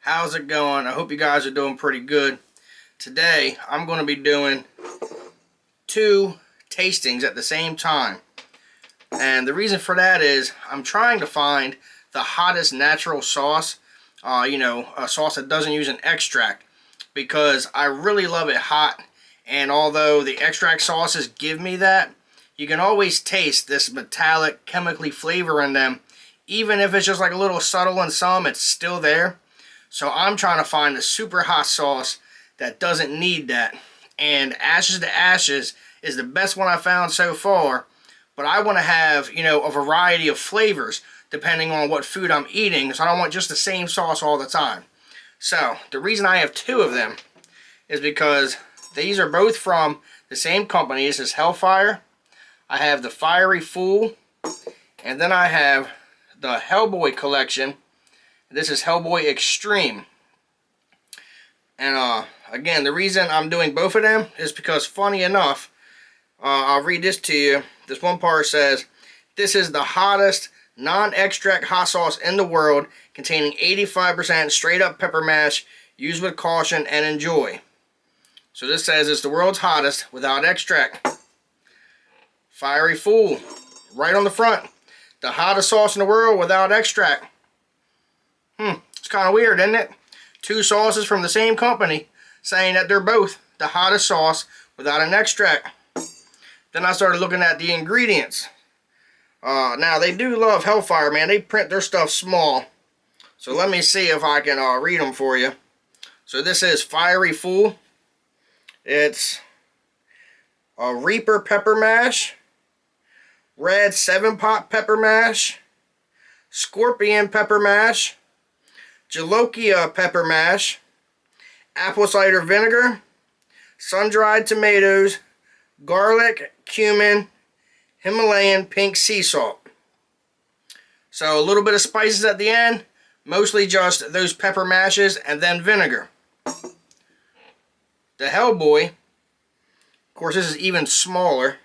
How's it going? I hope you guys are doing pretty good. Today, I'm going to be doing 2 tastings at the same time. And the reason for that is I'm trying to find the hottest natural sauce, a sauce that doesn't use an extract, because I really love it hot. And although the extract sauces give me that, you can always taste this metallic, chemically flavor in them. Even if it's just like a little subtle in some, it's still there. So I'm trying to find a super hot sauce that doesn't need that. And Ashes to Ashes is the best one I found so far. But I want to have, a variety of flavors depending on what food I'm eating. So I don't want just the same sauce all the time. So the reason I have 2 of them is because these are both from the same company. This is Hellfire. I have the Fiery Fool. And then I have the Hellboy collection. This is Hellboy Extreme. And again, the reason I'm doing both of them is because, funny enough, I'll read this to you. This one part says, "This is the hottest non-extract hot sauce in the world, containing 85% straight up pepper mash. Use with caution and enjoy." So this says it's the world's hottest without extract. Fiery Fool, right on the front. The hottest sauce in the world without extract. It's kind of weird, isn't it? 2 sauces from the same company saying that they're both the hottest sauce without an extract. Then I started looking at the ingredients. Now, they do love Hellfire, man. They print their stuff small. So let me see if I can read them for you. So this is Fiery Fool. It's a Reaper pepper mash, red 7-pot pepper mash, scorpion pepper mash, Jolokia pepper mash, apple cider vinegar, sun-dried tomatoes, garlic, cumin, Himalayan pink sea salt. So a little bit of spices at the end, mostly just those pepper mashes and then vinegar. The Hellboy, of course this is even smaller.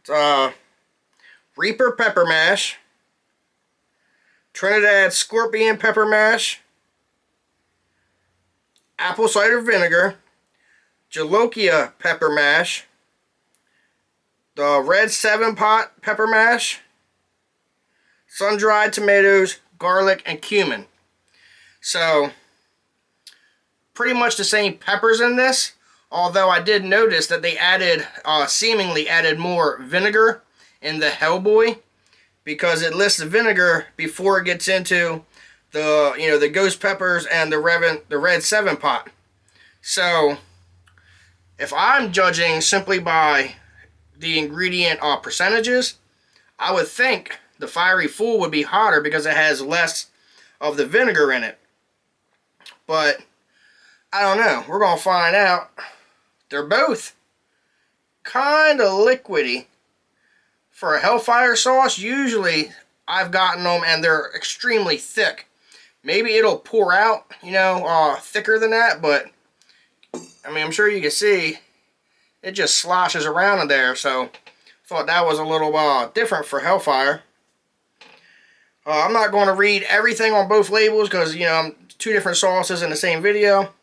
It's Reaper pepper mash, Trinidad scorpion pepper mash, apple cider vinegar, Jolokia pepper mash, the red 7-pot pepper mash, sun-dried tomatoes, garlic, and cumin. So pretty much the same peppers in this, although I did notice that they seemingly added more vinegar in the Hellboy, because it lists the vinegar before it gets into the ghost peppers and the red 7-pot. So if I'm judging simply by the ingredient percentages, I would think the Fiery Fool would be hotter because it has less of the vinegar in it. But I don't know. We're going to find out. They're both kind of liquidy. For a Hellfire sauce, usually I've gotten them and they're extremely thick. Maybe it'll pour out, thicker than that, but I mean, I'm sure you can see it just sloshes around in there. So I thought that was a little different for Hellfire. I'm not going to read everything on both labels because, 2 different sauces in the same video.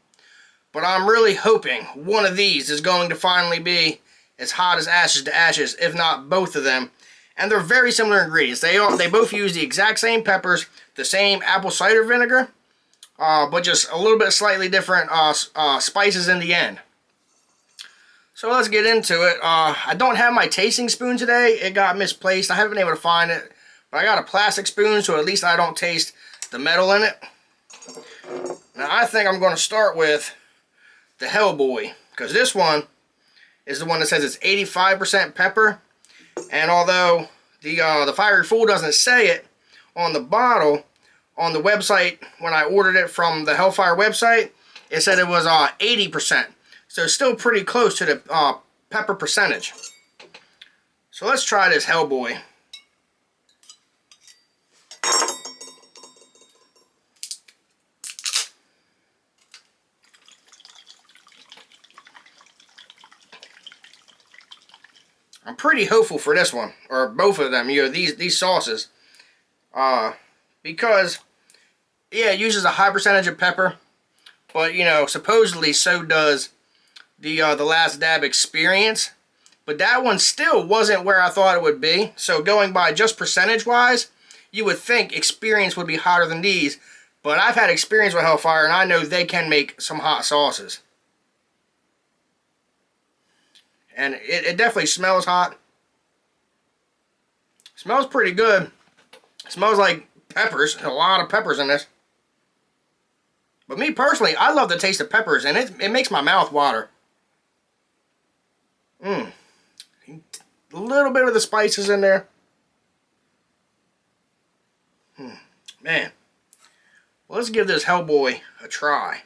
But I'm really hoping one of these is going to finally be as hot as Ashes to Ashes, if not both of them. And they're very similar ingredients. They both use the exact same peppers, the same apple cider vinegar, but just a little bit slightly different spices in the end. So let's get into it. I don't have my tasting spoon today. It got misplaced. I haven't been able to find it. But I got a plastic spoon, so at least I don't taste the metal in it. Now I think I'm going to start with the Hellboy, because this one is the one that says it's 85% pepper. And although the Fiery Fool doesn't say it on the bottle, on the website, when I ordered it from the Hellfire website, it said it was 80%. So it's still pretty close to the pepper percentage. So let's try this Hellboy. I'm pretty hopeful for this one, or both of them, these sauces, because yeah, it uses a high percentage of pepper, but you know, supposedly so does the Last Dab Experience. But that one still wasn't where I thought it would be. So going by just percentage-wise, you would think Experience would be hotter than these. But I've had experience with Hellfire, and I know they can make some hot sauces. And it definitely smells hot. Smells pretty good. Smells like peppers. A lot of peppers in this. But me personally, I love the taste of peppers, and it makes my mouth water. A little bit of the spices in there. Man. Well, let's give this Hellboy a try.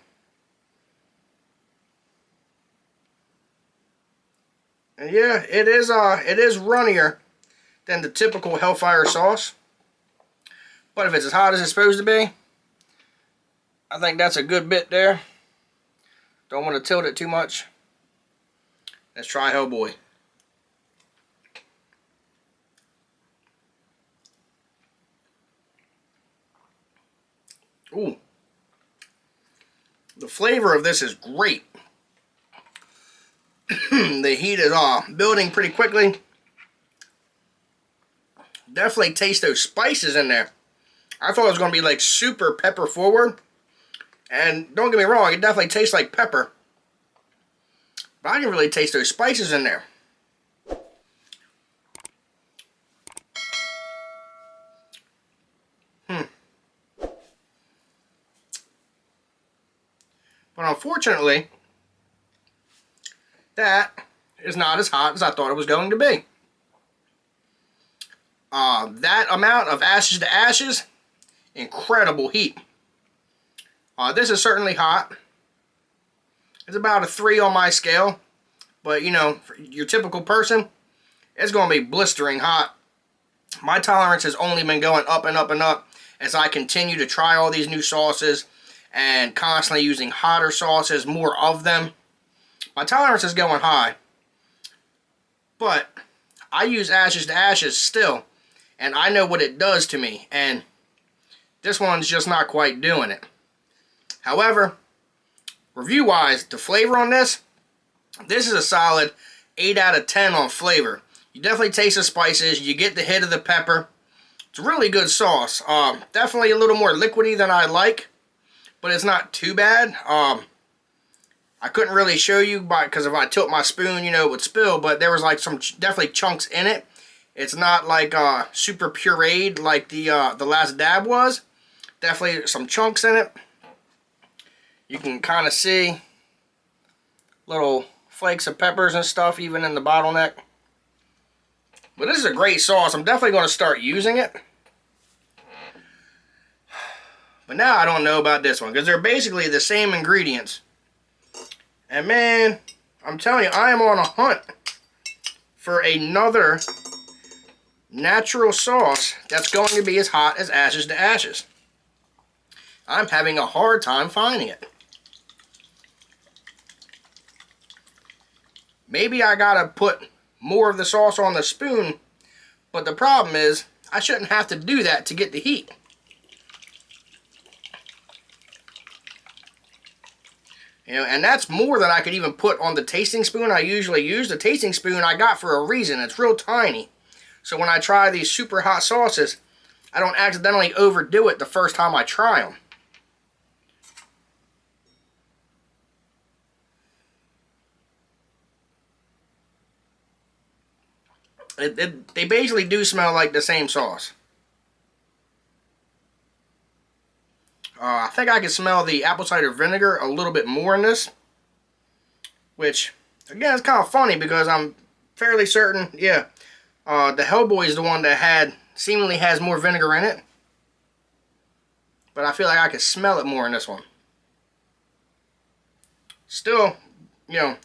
And yeah, it is runnier than the typical Hellfire sauce. But if it's as hot as it's supposed to be, I think that's a good bit there. Don't want to tilt it too much. Let's try Hellboy. Ooh. The flavor of this is great. The heat is building pretty quickly. Definitely taste those spices in there. I thought it was going to be like super pepper forward. And don't get me wrong, it definitely tastes like pepper. But I can really taste those spices in there. But unfortunately, that is not as hot as I thought it was going to be. That amount of ashes to ashes, incredible heat. This is certainly hot. It's about a 3 on my scale. But, you know, for your typical person, it's going to be blistering hot. My tolerance has only been going up and up and up as I continue to try all these new sauces and constantly using hotter sauces, more of them. My tolerance is going high. But I use ashes to ashes still, and I know what it does to me, and this one's just not quite doing it. However, review-wise, the flavor on this is a solid 8 out of 10 on flavor. You definitely taste the spices, you get the hit of the pepper. It's a really good sauce. Definitely a little more liquidy than I like, but it's not too bad. I couldn't really show you because if I tilt my spoon, you know, it would spill, but there was like some definitely chunks in it. It's not like super pureed like the Last Dab was. Definitely some chunks in it. You can kind of see little flakes of peppers and stuff even in the bottleneck. But this is a great sauce. I'm definitely going to start using it. But now I don't know about this one because they're basically the same ingredients. And man, I'm telling you, I am on a hunt for another natural sauce that's going to be as hot as ashes to ashes. I'm having a hard time finding it. Maybe I gotta put more of the sauce on the spoon, but the problem is I shouldn't have to do that to get the heat. You know, and that's more than I could even put on the tasting spoon I usually use. The tasting spoon I got for a reason. It's real tiny. So when I try these super hot sauces, I don't accidentally overdo it the first time I try them. They basically do smell like the same sauce. I think I can smell the apple cider vinegar a little bit more in this. Which, again, it's kind of funny because I'm fairly certain, yeah, the Hellboy is the one that seemingly has more vinegar in it. But I feel like I can smell it more in this one. Still, you know,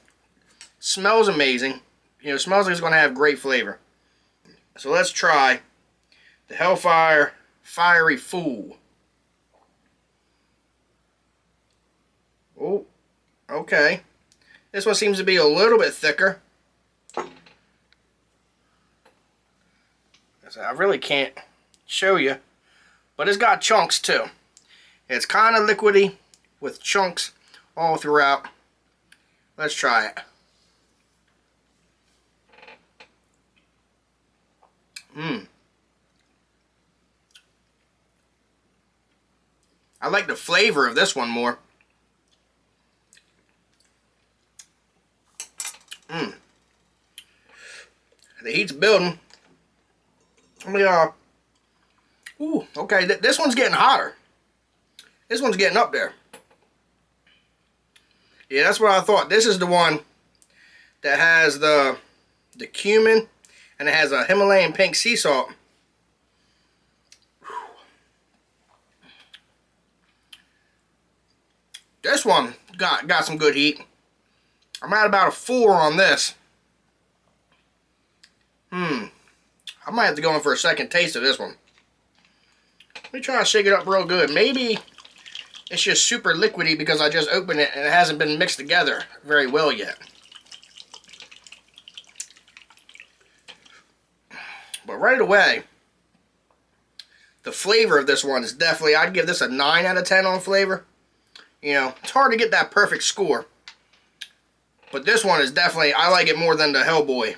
smells amazing. You know, smells like it's going to have great flavor. So let's try the Hellfire Fiery Fool. Oh, okay. This one seems to be a little bit thicker. I really can't show you, but it's got chunks too. It's kind of liquidy with chunks all throughout. Let's try it. I like the flavor of this one more. The heat's building. Let me, ooh, okay, this one's getting hotter. This one's getting up there. Yeah, that's what I thought. This is the one that has the cumin, and it has a Himalayan pink sea salt. This one got some good heat. I'm at about a 4 on this. I might have to go in for a second taste of this one. Let me try to shake it up real good. Maybe it's just super liquidy because I just opened it and it hasn't been mixed together very well yet. But right away, the flavor of this one is definitely, I'd give this a 9 out of 10 on flavor. You know, it's hard to get that perfect score. But this one is definitely, I like it more than the Hellboy.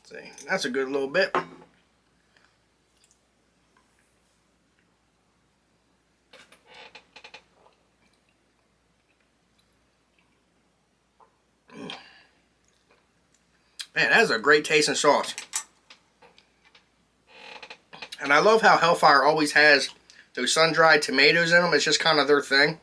See, that's a good little bit. Man, that is a great tasting sauce. And I love how Hellfire always has those sun-dried tomatoes in them. It's just kind of their thing.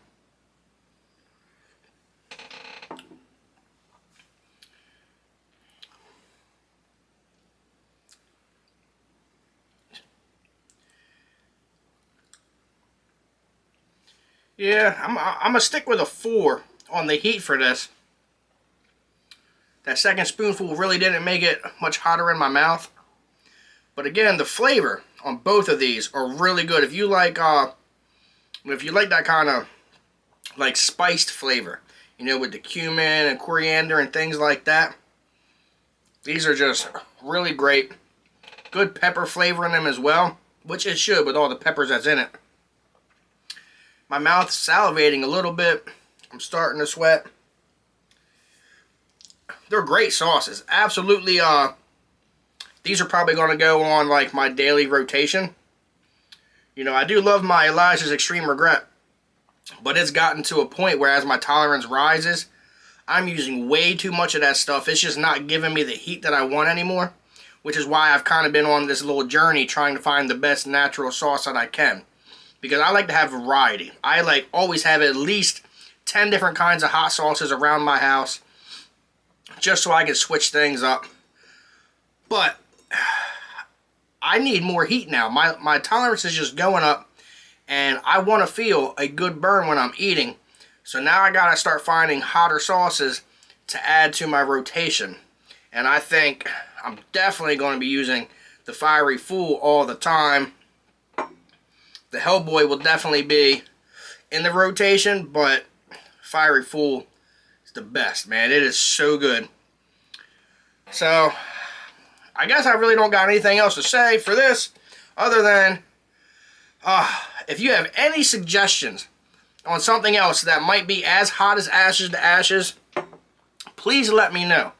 Yeah, I'm gonna stick with a 4 on the heat for this. That second spoonful really didn't make it much hotter in my mouth. But again, the flavor on both of these are really good. If you like that kind of like spiced flavor, you know, with the cumin and coriander and things like that, these are just really great. Good pepper flavor in them as well, which it should with all the peppers that's in it. My mouth's salivating a little bit. I'm starting to sweat. They're great sauces. Absolutely, these are probably going to go on like my daily rotation. You know, I do love my Elijah's Extreme Regret, but it's gotten to a point where as my tolerance rises, I'm using way too much of that stuff. It's just not giving me the heat that I want anymore, which is why I've kind of been on this little journey trying to find the best natural sauce that I can. Because I like to have variety. I like always have at least 10 different kinds of hot sauces around my house, just so I can switch things up. But I need more heat now. My tolerance is just going up, and I want to feel a good burn when I'm eating. So now I gotta start finding hotter sauces to add to my rotation. And I think I'm definitely going to be using the Fiery Fool all the time. The Hellboy will definitely be in the rotation, but Fiery Fool is the best, man. It is so good. So, I guess I really don't got anything else to say for this, other than, if you have any suggestions on something else that might be as hot as Ashes to Ashes, please let me know.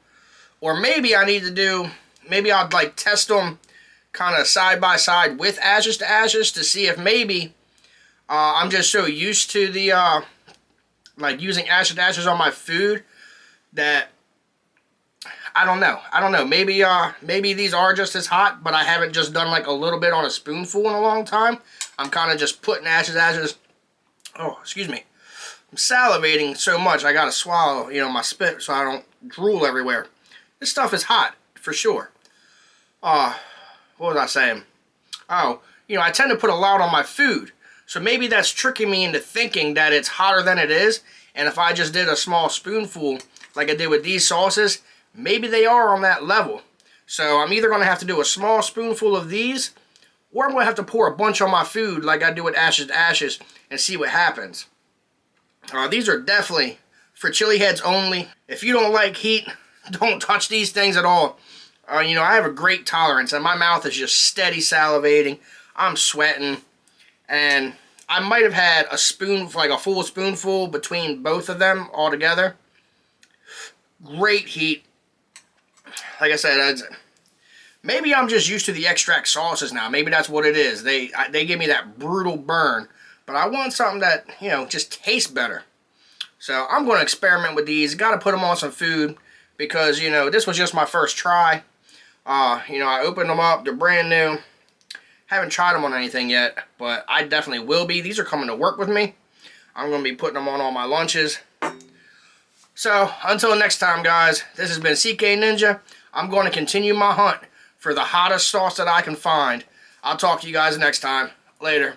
Or maybe I need to do, maybe I'd like test them kind of side by side with Ashes to Ashes to see if maybe I'm just so used to the like using Ashes to Ashes on my food that I don't know. Maybe these are just as hot, but I haven't just done like a little bit on a spoonful in a long time. I'm kind of just putting Ashes to Ashes. Oh, excuse me. I'm salivating so much I gotta swallow, you know, my spit so I don't drool everywhere. This stuff is hot for sure. What was I saying? Oh, you know, I tend to put a lot on my food. So maybe that's tricking me into thinking that it's hotter than it is. And if I just did a small spoonful like I did with these sauces, maybe they are on that level. So I'm either going to have to do a small spoonful of these, or I'm going to have to pour a bunch on my food like I do with Ashes to Ashes and see what happens. These are definitely for chili heads only. If you don't like heat, don't touch these things at all. You know, I have a great tolerance, and my mouth is just steady salivating. I'm sweating, and I might have had a spoon, like a full spoonful between both of them all together. Great heat. Like I said, maybe I'm just used to the extract sauces now. Maybe that's what it is. They give me that brutal burn, but I want something that, you know, just tastes better. So I'm going to experiment with these. Got to put them on some food because, you know, this was just my first try. You know, I opened them up. They're brand new. Haven't tried them on anything yet, but I definitely will be. These are coming to work with me. I'm going to be putting them on all my lunches. So, until next time, guys, this has been CK Ninja. I'm going to continue my hunt for the hottest sauce that I can find. I'll talk to you guys next time. Later.